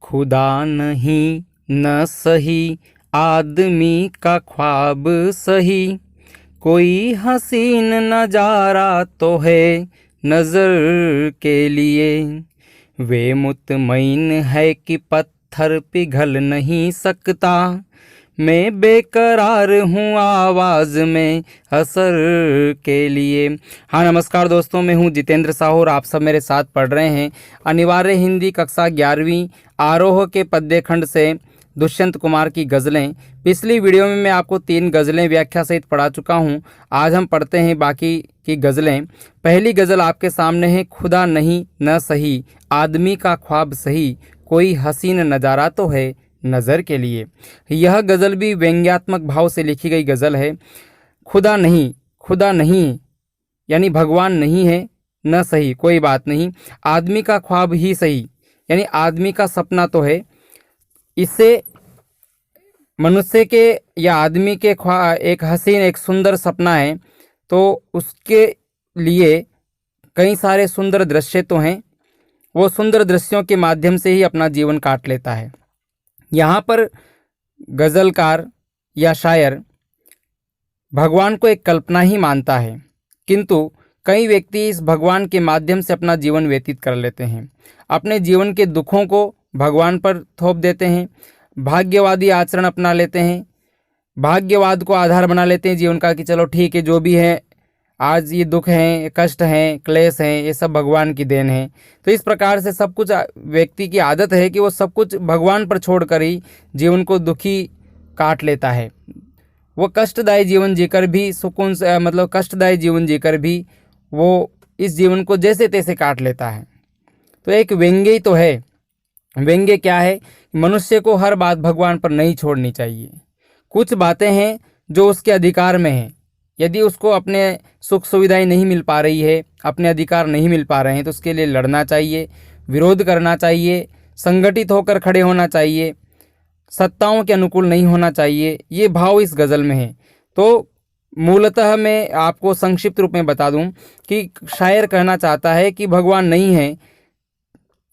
खुदा नहीं न सही आदमी का ख्वाब सही, कोई हसीन नजारा तो है नजर के लिए। वे मुतमईन है कि पत्थर पिघल नहीं सकता, मैं बेकरार हूँ आवाज़ में असर के लिए। हाँ नमस्कार दोस्तों, मैं हूँ जितेंद्र साहू और आप सब मेरे साथ पढ़ रहे हैं अनिवार्य हिंदी कक्षा 11वीं आरोह के पद्य खंड से दुष्यंत कुमार की गज़लें। पिछली वीडियो में मैं आपको 3 गज़लें व्याख्या सहित पढ़ा चुका हूँ। आज हम पढ़ते हैं बाकी की गज़लें। पहली गज़ल आपके सामने है। खुदा नहीं न सही आदमी का ख्वाब सही, कोई हसीन नज़ारा तो है नज़र के लिए। यह गज़ल भी व्यंग्यात्मक भाव से लिखी गई गज़ल है। खुदा नहीं यानी भगवान नहीं है, न सही कोई बात नहीं, आदमी का ख्वाब ही सही यानी आदमी का सपना तो है। इससे मनुष्य के या आदमी के एक हसीन एक सुंदर सपना है, तो उसके लिए कई सारे सुंदर दृश्य तो हैं। वो सुंदर दृश्यों के माध्यम से ही अपना जीवन काट लेता है। यहाँ पर गज़लकार या शायर भगवान को एक कल्पना ही मानता है, किंतु कई व्यक्ति इस भगवान के माध्यम से अपना जीवन व्यतीत कर लेते हैं। अपने जीवन के दुखों को भगवान पर थोप देते हैं, भाग्यवादी आचरण अपना लेते हैं, भाग्यवाद को आधार बना लेते हैं जीवन का कि चलो ठीक है, जो भी है आज ये दुख हैं, कष्ट हैं, क्लेश हैं, ये सब भगवान की देन है। तो इस प्रकार से सब कुछ व्यक्ति की आदत है कि वो सब कुछ भगवान पर छोड़कर ही जीवन को दुखी काट लेता है। वो कष्टदायी जीवन जीकर भी सुकून से कष्टदायी जीवन जीकर भी वो इस जीवन को जैसे तैसे काट लेता है। तो एक व्यंग्य ही तो है। व्यंग्य क्या है? मनुष्य को हर बात भगवान पर नहीं छोड़नी चाहिए। कुछ बातें हैं जो उसके अधिकार में हैं। यदि उसको अपने सुख सुविधाएं नहीं मिल पा रही है, अपने अधिकार नहीं मिल पा रहे हैं, तो उसके लिए लड़ना चाहिए, विरोध करना चाहिए, संगठित होकर खड़े होना चाहिए, सत्ताओं के अनुकूल नहीं होना चाहिए। ये भाव इस गज़ल में है। तो मूलतः मैं आपको संक्षिप्त रूप में बता दूं कि शायर कहना चाहता है कि भगवान नहीं है,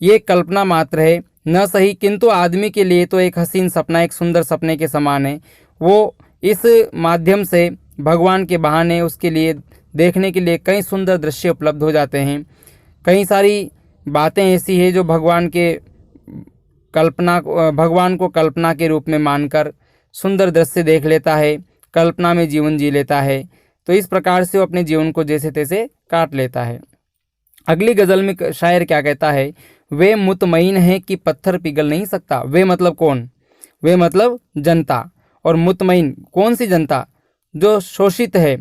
ये कल्पना मात्र है, न सही, किंतु आदमी के लिए तो एक हसीन सपना, एक सुंदर सपने के समान है। वो इस माध्यम से भगवान के बहाने उसके लिए देखने के लिए कई सुंदर दृश्य उपलब्ध हो जाते हैं। कई सारी बातें ऐसी है जो भगवान को कल्पना के रूप में मानकर सुंदर दृश्य देख लेता है, कल्पना में जीवन जी लेता है। तो इस प्रकार से वो अपने जीवन को जैसे तैसे काट लेता है। अगली गज़ल में शायर क्या कहता है? वे मुतमईन है कि पत्थर पिघल नहीं सकता। वे मतलब कौन? वे मतलब जनता। और मुतमईन कौन सी जनता? जो शोषित है,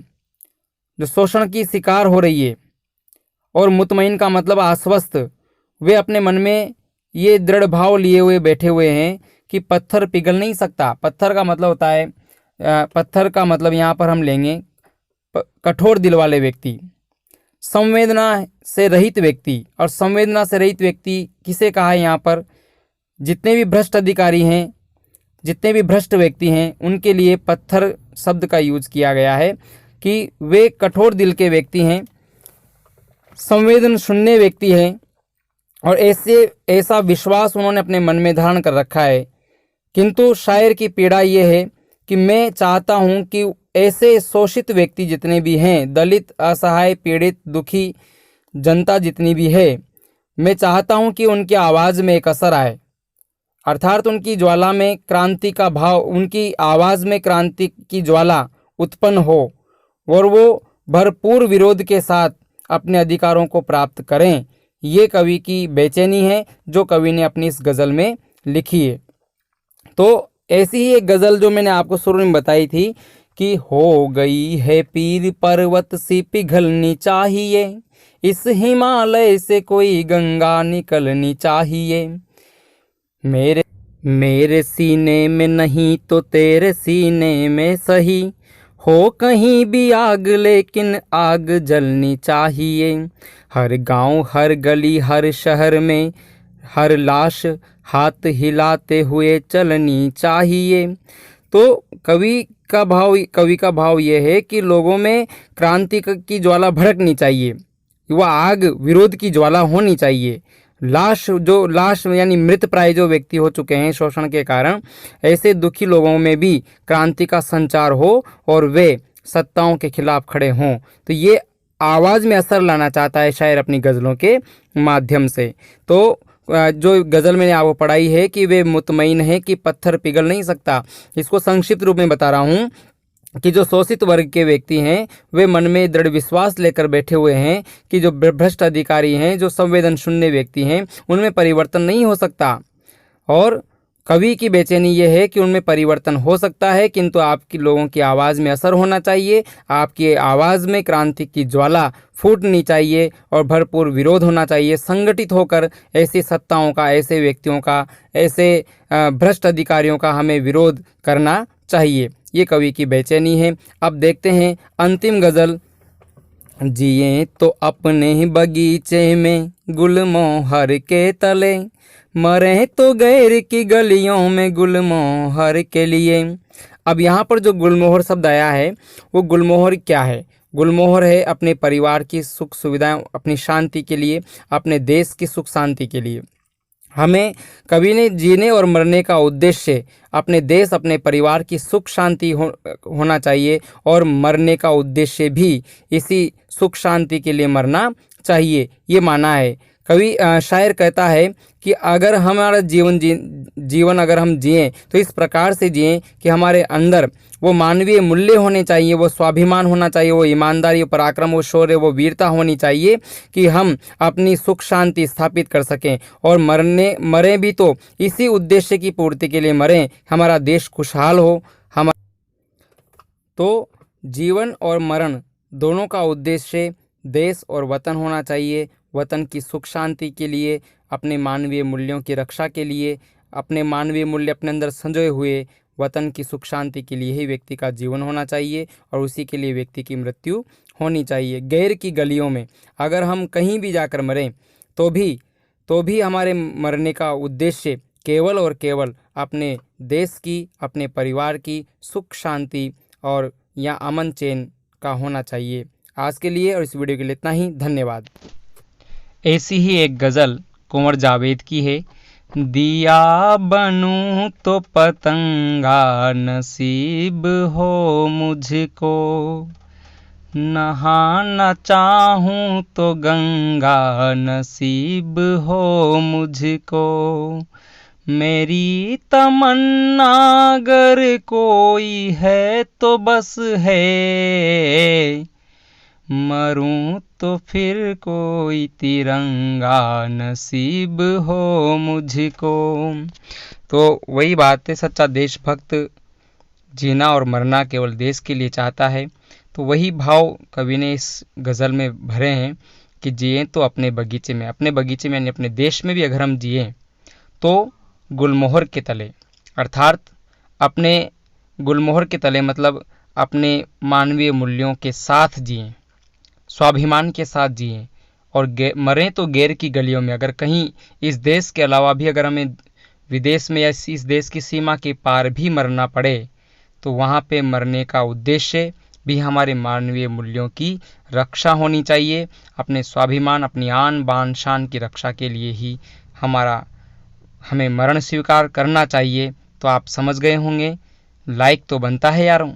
जो शोषण की शिकार हो रही है। और मुतमईन का मतलब आश्वस्त। वे अपने मन में ये दृढ़ भाव लिए हुए बैठे हुए हैं कि पत्थर पिघल नहीं सकता। पत्थर का मतलब होता है, पत्थर का मतलब यहाँ पर हम लेंगे कठोर दिल वाले व्यक्ति, संवेदना से रहित व्यक्ति। और संवेदना से रहित व्यक्ति किसे कहा है यहाँ पर? जितने भी भ्रष्ट अधिकारी हैं, जितने भी भ्रष्ट व्यक्ति हैं, उनके लिए पत्थर शब्द का यूज किया गया है कि वे कठोर दिल के व्यक्ति हैं, संवेदन शून्य व्यक्ति हैं। और ऐसा विश्वास उन्होंने अपने मन में धारण कर रखा है। किंतु शायर की पीड़ा ये है कि मैं चाहता हूँ कि ऐसे शोषित व्यक्ति जितने भी हैं, दलित, असहाय, पीड़ित, दुखी जनता जितनी भी है, मैं चाहता हूँ कि उनकी आवाज़ में एक असर आए, अर्थात उनकी ज्वाला में क्रांति का भाव, उनकी आवाज़ में क्रांति की ज्वाला उत्पन्न हो और वो भरपूर विरोध के साथ अपने अधिकारों को प्राप्त करें। ये कवि की बेचैनी है जो कवि ने अपनी इस गज़ल में लिखी है। तो ऐसी ही एक गज़ल जो मैंने आपको शुरू में बताई थी कि हो गई है पीर पर्वत सी पिघलनी चाहिए, इस हिमालय से कोई गंगा निकलनी चाहिए। मेरे सीने में नहीं तो तेरे सीने में सही, हो कहीं भी आग लेकिन आग जलनी चाहिए। हर गांव, हर गली, हर शहर में हर लाश हाथ हिलाते हुए चलनी चाहिए। तो कवि का भाव यह है कि लोगों में क्रांति की ज्वाला भड़कनी चाहिए, वह आग विरोध की ज्वाला होनी चाहिए। लाश यानी मृत प्राय जो व्यक्ति हो चुके हैं शोषण के कारण, ऐसे दुखी लोगों में भी क्रांति का संचार हो और वे सत्ताओं के खिलाफ खड़े हों। तो ये आवाज़ में असर लाना चाहता है शायर अपनी गज़लों के माध्यम से। तो जो गज़ल मैंने आपको पढ़ाई है कि वे मुतमईन है कि पत्थर पिघल नहीं सकता, इसको संक्षिप्त रूप में बता रहा हूँ कि जो शोषित वर्ग के व्यक्ति हैं वे मन में दृढ़ विश्वास लेकर बैठे हुए हैं कि जो भ्रष्ट अधिकारी हैं, जो संवेदन शून्य व्यक्ति हैं, उनमें परिवर्तन नहीं हो सकता। और कवि की बेचैनी ये है कि उनमें परिवर्तन हो सकता है, किंतु आपकी लोगों की आवाज़ में असर होना चाहिए, आपकी आवाज़ में क्रांति की ज्वाला फूटनी चाहिए और भरपूर विरोध होना चाहिए। संगठित होकर ऐसी सत्ताओं का, ऐसे व्यक्तियों का, ऐसे भ्रष्ट अधिकारियों का हमें विरोध करना चाहिए। ये कवि की बेचैनी है। अब देखते हैं अंतिम गज़ल। जिए तो अपने ही बगीचे में गुलमोहर के तले, मरे तो गैर की गलियों में गुलमोहर के लिए। अब यहाँ पर जो गुलमोहर शब्द आया है वो गुलमोहर क्या है? गुलमोहर है अपने परिवार की सुख सुविधाएं, अपनी शांति के लिए, अपने देश की सुख शांति के लिए। हमें कवि ने जीने और मरने का उद्देश्य अपने देश, अपने परिवार की सुख शांति होना चाहिए और मरने का उद्देश्य भी इसी सुख शांति के लिए मरना चाहिए, ये माना है। कवि शायर कहता है कि अगर हमारा जीवन अगर हम जिएं तो इस प्रकार से जिएं कि हमारे अंदर वो मानवीय मूल्य होने चाहिए, वो स्वाभिमान होना चाहिए, वो ईमानदारी, वो पराक्रम, वो शौर्य, वो वीरता होनी चाहिए कि हम अपनी सुख शांति स्थापित कर सकें। और मरें भी तो इसी उद्देश्य की पूर्ति के लिए मरें, हमारा देश खुशहाल हो। तो जीवन और मरण दोनों का उद्देश्य देश और वतन होना चाहिए। वतन की सुख शांति के लिए, अपने मानवीय मूल्यों की रक्षा के लिए, अपने मानवीय मूल्य अपने अंदर संजोए हुए वतन की सुख शांति के लिए ही व्यक्ति का जीवन होना चाहिए और उसी के लिए व्यक्ति की मृत्यु होनी चाहिए। गैर की गलियों में अगर हम कहीं भी जाकर मरें तो भी हमारे मरने का उद्देश्य केवल और केवल अपने देश की, अपने परिवार की सुख शांति और या अमन चैन का होना चाहिए। आज के लिए और इस वीडियो के लिए इतना ही। धन्यवाद। ऐसी ही एक गज़ल कुंवर जावेद की है। दिया बनूं तो पतंगा नसीब हो मुझको, नहाना चाहूं तो गंगा नसीब हो मुझको, मेरी तमन्ना अगर कोई है तो बस है, मरूं तो फिर कोई तिरंगा नसीब हो मुझको। तो वही बात है, सच्चा देशभक्त जीना और मरना केवल देश के लिए चाहता है। तो वही भाव कवि ने इस गज़ल में भरे हैं कि जिए तो अपने बगीचे में, यानी अपने देश में भी अगर हम जिए तो गुलमोहर के तले, अर्थात अपने गुलमोहर के तले मतलब अपने मानवीय मूल्यों के साथ जिए, स्वाभिमान के साथ जिए। और मरें तो गैर की गलियों में, अगर कहीं इस देश के अलावा भी अगर हमें विदेश में या इस देश की सीमा के पार भी मरना पड़े तो वहाँ पे मरने का उद्देश्य भी हमारे मानवीय मूल्यों की रक्षा होनी चाहिए। अपने स्वाभिमान, अपनी आन बान शान की रक्षा के लिए ही हमें मरण स्वीकार करना चाहिए। तो आप समझ गए होंगे, लाइक तो बनता है यारों।